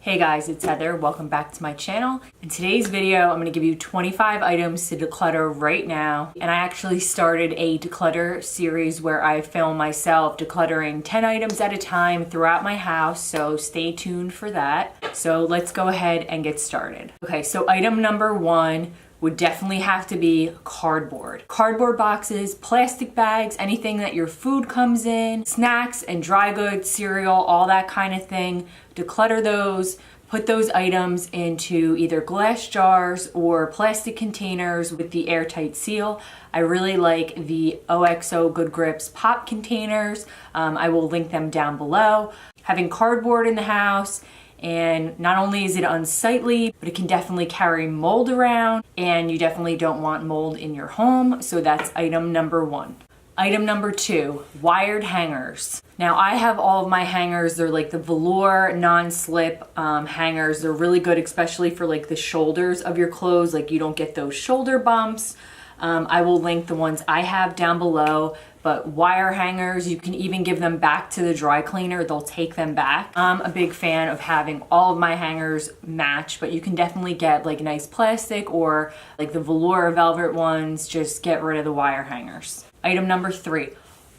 Hey guys, it's Heather. Welcome back to my channel. In today's video, I'm going to give you 25 items to declutter right now. And I actually started a declutter series where I film myself decluttering 10 items at a time throughout my house, so stay tuned for that. So let's go ahead and get started. Okay, so item number one would definitely have to be cardboard. Cardboard boxes, plastic bags, anything that your food comes in, snacks and dry goods, cereal, all that kind of thing. Declutter those, put those items into either glass jars or plastic containers with the airtight seal. I really like the OXO Good Grips pop containers. I will link them down below. Having cardboard in the house, and not only is it unsightly, but it can definitely carry mold around, and you definitely don't want mold in your home. So that's item number one. Item number two, wired hangers. Now I have all of my hangers. They're like the velour non-slip hangers. They're really good, especially for like the shoulders of your clothes. Like you don't get those shoulder bumps. I will link the ones I have down below. But wire hangers, you can even give them back to the dry cleaner. They'll take them back. I'm a big fan of having all of my hangers match, but you can definitely get like nice plastic or like the velour velvet ones. Just get rid of the wire hangers. Item number three,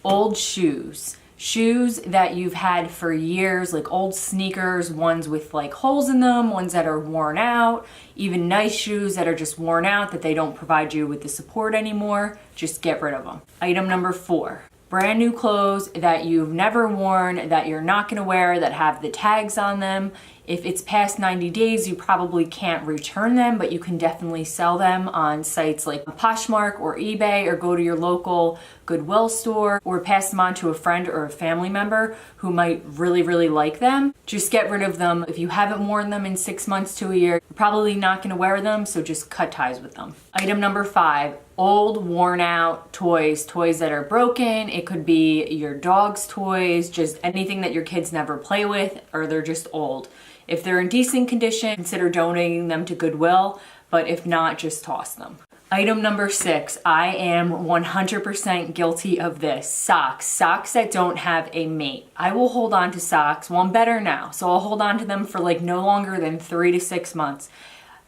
old shoes. Shoes that you've had for years, like old sneakers, ones with like holes in them, ones that are worn out, even nice shoes that are just worn out that they don't provide you with the support anymore. Just get rid of them. Item number four, brand new clothes that you've never worn, that you're not gonna wear, that have the tags on them. If it's past 90 days, you probably can't return them, but you can definitely sell them on sites like Poshmark or eBay, or go to your local Goodwill store, or pass them on to a friend or a family member who might really like them. Just get rid of them. If you haven't worn them in 6 months to a year, you're probably not gonna wear them, so just cut ties with them. Item number five, old worn out toys that are broken. It could be your dog's toys, just anything that your kids never play with, or they're just old. If they're in decent condition, consider donating them to Goodwill, but if not, just toss them. Item number six, I am 100% guilty of this. Socks that don't have a mate. I will hold on to socks. Well, I'm better now, so I'll hold on to them for like no longer than 3 to 6 months.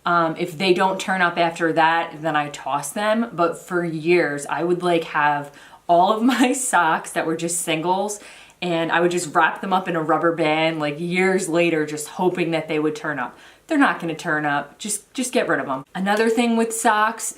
If they don't turn up after that, then I toss them. But for years, I would like have all of my socks that were just singles, and I would just wrap them up in a rubber band like years later, just hoping that they would turn up. They're not gonna turn up, just get rid of them. Another thing with socks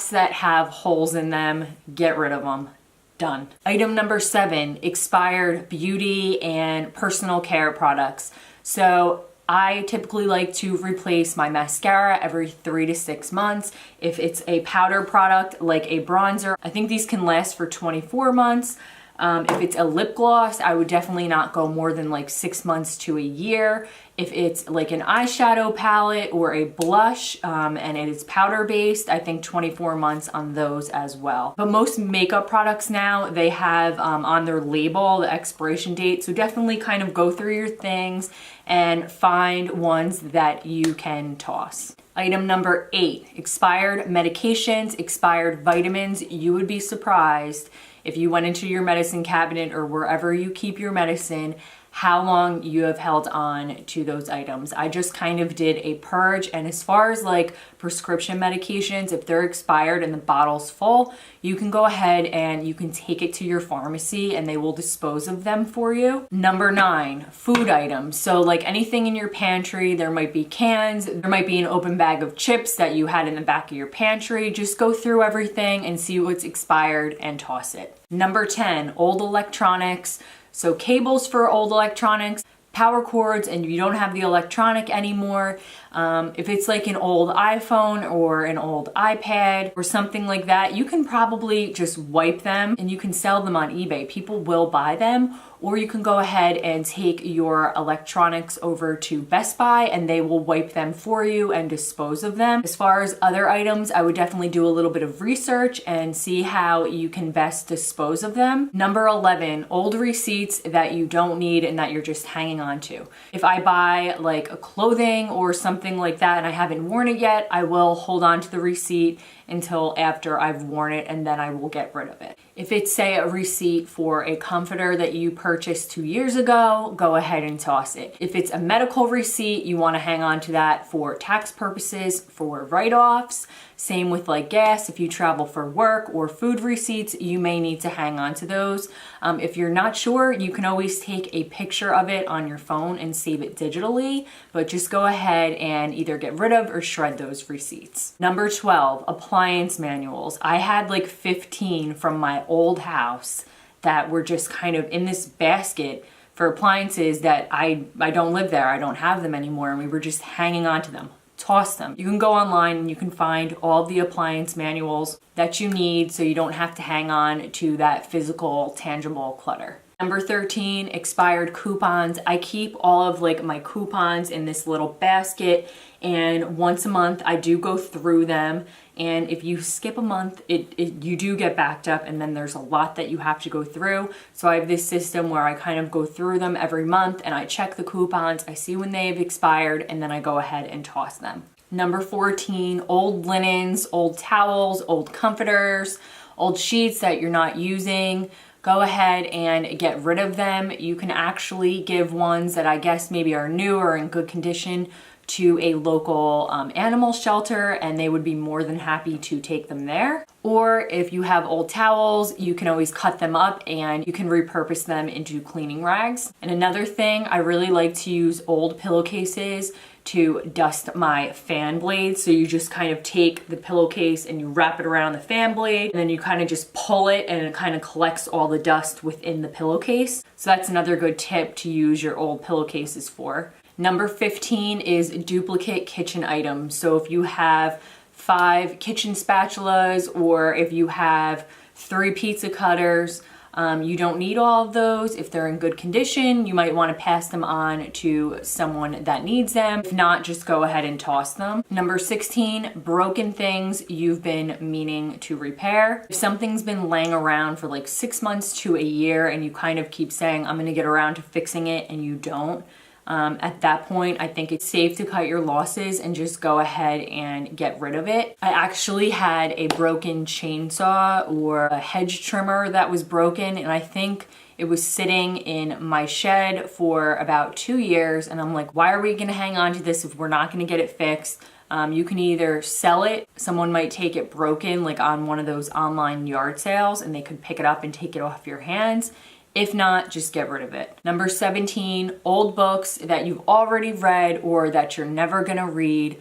that have holes in them, get rid of them. Done. Item number seven, expired beauty and personal care products. So I typically like to replace my mascara every 3 to 6 months. If it's a powder product like a bronzer, I think these can last for 24 months. If it's a lip gloss, I would definitely not go more than like 6 months to a year. If it's like an eyeshadow palette or a blush and it is powder based, I think 24 months on those as well. But most makeup products now, they have on their label the expiration date. So definitely kind of go through your things and find ones that you can toss. Item number eight, expired medications, expired vitamins. You would be surprised if you went into your medicine cabinet or wherever you keep your medicine, how long you have held on to those items. I just kind of did a purge, and as far as like prescription medications, if they're expired and the bottle's full, you can go ahead and you can take it to your pharmacy and they will dispose of them for you. Number nine, food items. So like anything in your pantry, there might be cans, there might be an open bag of chips that you had in the back of your pantry. Just go through everything and see what's expired and toss it. Number 10, old electronics. So cables for old electronics, power cords, and you don't have the electronic anymore. If it's like an old iPhone or an old iPad or something like that, you can probably just wipe them and you can sell them on eBay. People will buy them. Or you can go ahead and take your electronics over to Best Buy and they will wipe them for you and dispose of them. As far as other items, I would definitely do a little bit of research and see how you can best dispose of them. Number 11, old receipts that you don't need and that you're just hanging on to. If I buy like a clothing or something like that and I haven't worn it yet, I will hold on to the receipt until after I've worn it, and then I will get rid of it. If it's, say, a receipt for a comforter that you purchased 2 years ago, go ahead and toss it. If it's a medical receipt, you want to hang on to that for tax purposes, for write-offs. Same with like gas. If you travel for work, or food receipts, you may need to hang on to those. If you're not sure, you can always take a picture of it on your phone and save it digitally, but just go ahead and either get rid of or shred those receipts. Number 12, appliance manuals. I had like 15 from my old house that were just kind of in this basket for appliances that I don't live there. I don't have them anymore, and we were just hanging on to them. Toss them. You can go online and you can find all the appliance manuals that you need, so you don't have to hang on to that physical, tangible clutter. Number 13, expired coupons. I keep all of like my coupons in this little basket, and once a month I do go through them. And if you skip a month, you do get backed up, and then there's a lot that you have to go through. So I have this system where I kind of go through them every month, and I check the coupons, I see when they've expired, and then I go ahead and toss them. Number 14, old linens, old towels, old comforters, old sheets that you're not using. Go ahead and get rid of them. You can actually give ones that I guess maybe are new or in good condition to a local animal shelter, and they would be more than happy to take them there. Or if you have old towels, you can always cut them up and you can repurpose them into cleaning rags. And another thing, I really like to use old pillowcases to dust my fan blades. So you just kind of take the pillowcase and you wrap it around the fan blade, and then you kind of just pull it, and it kind of collects all the dust within the pillowcase. So that's another good tip to use your old pillowcases for. Number 15 is duplicate kitchen items. So if you have 5 kitchen spatulas, or if you have 3 pizza cutters, you don't need all of those. If they're in good condition, you might want to pass them on to someone that needs them. If not, just go ahead and toss them. Number 16, broken things you've been meaning to repair. If something's been laying around for like 6 months to a year, and you kind of keep saying, I'm gonna get around to fixing it, and you don't, at that point, I think it's safe to cut your losses and just go ahead and get rid of it. I actually had a broken chainsaw, or a hedge trimmer that was broken, and I think it was sitting in my shed for about 2 years, and I'm like, why are we gonna hang on to this if we're not gonna get it fixed? You can either sell it, someone might take it broken, like on one of those online yard sales, and they could pick it up and take it off your hands. If not, just get rid of it. Number 17, old books that you've already read or that you're never gonna read.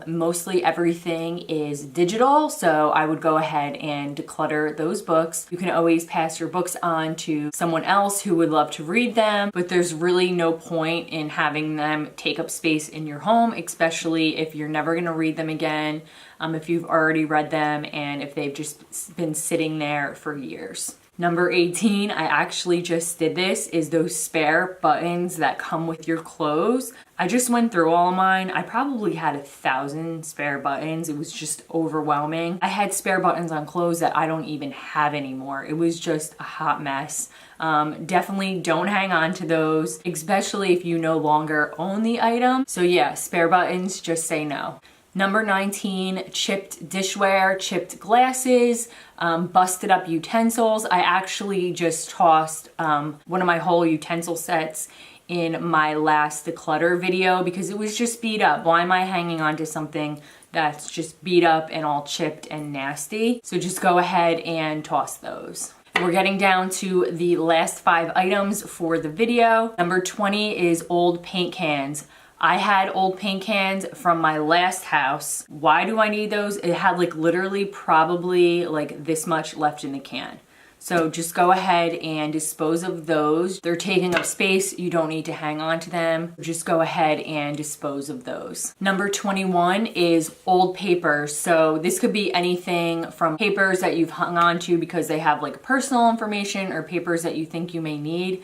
Mostly everything is digital, so I would go ahead and declutter those books. You can always pass your books on to someone else who would love to read them, but there's really no point in having them take up space in your home, especially if you're never gonna read them again, if you've already read them, and if they've just been sitting there for years. Number 18, I actually just did this, is those spare buttons that come with your clothes. I just went through all of mine. I probably had 1,000 spare buttons. It was just overwhelming. I had spare buttons on clothes that I don't even have anymore. It was just a hot mess. Definitely don't hang on to those, especially if you no longer own the item. So yeah, spare buttons, just say no. Number 19, chipped dishware, chipped glasses, busted up utensils. I actually just tossed one of my whole utensil sets in my last declutter video because it was just beat up. Why am I hanging on to something that's just beat up and all chipped and nasty? So just go ahead and toss those. We're getting down to the last 5 items for the video. Number 20 is old paint cans. I had old paint cans from my last house. Why do I need those? It had like literally probably like this much left in the can. So just go ahead and dispose of those. They're taking up space. You don't need to hang on to them. Just go ahead and dispose of those. Number 21 is old papers. So this could be anything from papers that you've hung on to because they have like personal information or papers that you think you may need.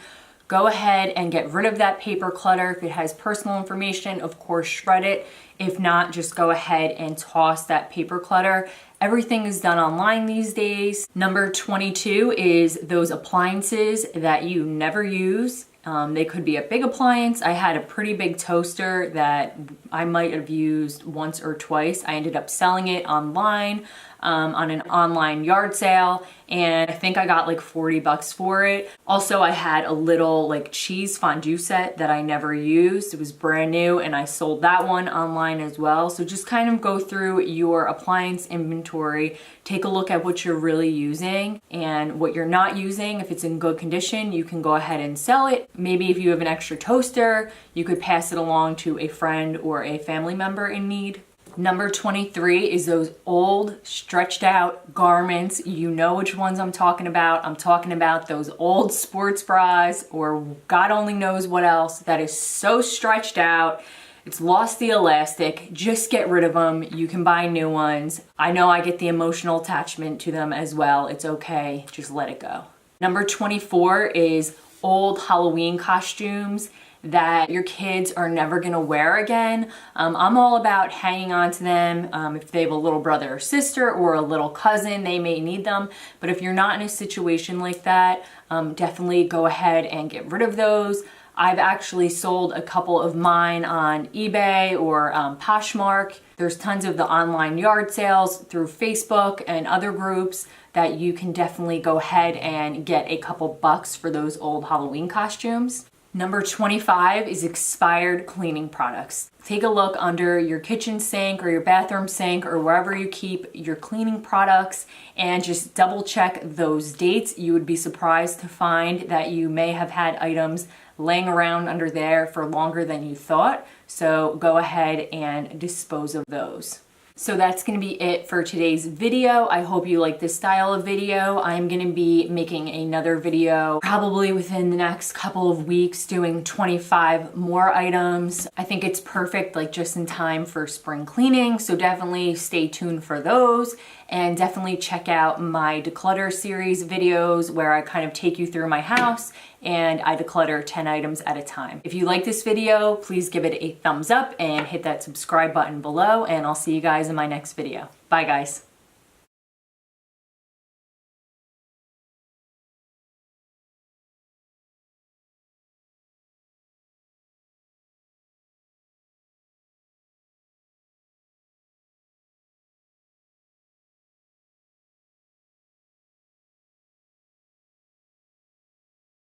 Go ahead and get rid of that paper clutter. If it has personal information, of course, shred it. If not, just go ahead and toss that paper clutter. Everything is done online these days. Number 22 is those appliances that you never use. They could be a big appliance. I had a pretty big toaster that I might have used once or twice. I ended up selling it online. on an online yard sale, and I think I got like 40 bucks for it. Also, I had a little like cheese fondue set that I never used. It was brand new and I sold that one online as well. So just kind of go through your appliance inventory, take a look at what you're really using and what you're not using. If it's in good condition, you can go ahead and sell it. Maybe if you have an extra toaster, you could pass it along to a friend or a family member in need. Number 23 is those old stretched out garments. You know which ones I'm talking about. I'm talking about those old sports bras or God only knows what else that is so stretched out. It's lost the elastic. Just get rid of them. You can buy new ones. I know I get the emotional attachment to them as well. It's okay. Just let it go. Number 24 is old Halloween costumes that your kids are never gonna wear again. I'm all about hanging on to them. If they have a little brother or sister or a little cousin, they may need them. But if you're not in a situation like that, definitely go ahead and get rid of those. I've actually sold a couple of mine on eBay or Poshmark. There's tons of the online yard sales through Facebook and other groups that you can definitely go ahead and get a couple bucks for those old Halloween costumes. Number 25 is expired cleaning products. Take a look under your kitchen sink or your bathroom sink or wherever you keep your cleaning products and just double check those dates. You would be surprised to find that you may have had items laying around under there for longer than you thought. So go ahead and dispose of those. So that's going to be it for today's video. I hope you like this style of video. I'm going to be making another video probably within the next couple of weeks doing 25 more items. I think it's perfect, like just in time for spring cleaning. So definitely stay tuned for those and definitely check out my declutter series videos where I kind of take you through my house and I declutter 10 items at a time. If you like this video, please give it a thumbs up and hit that subscribe button below, and I'll see you guys in my next video. Bye guys.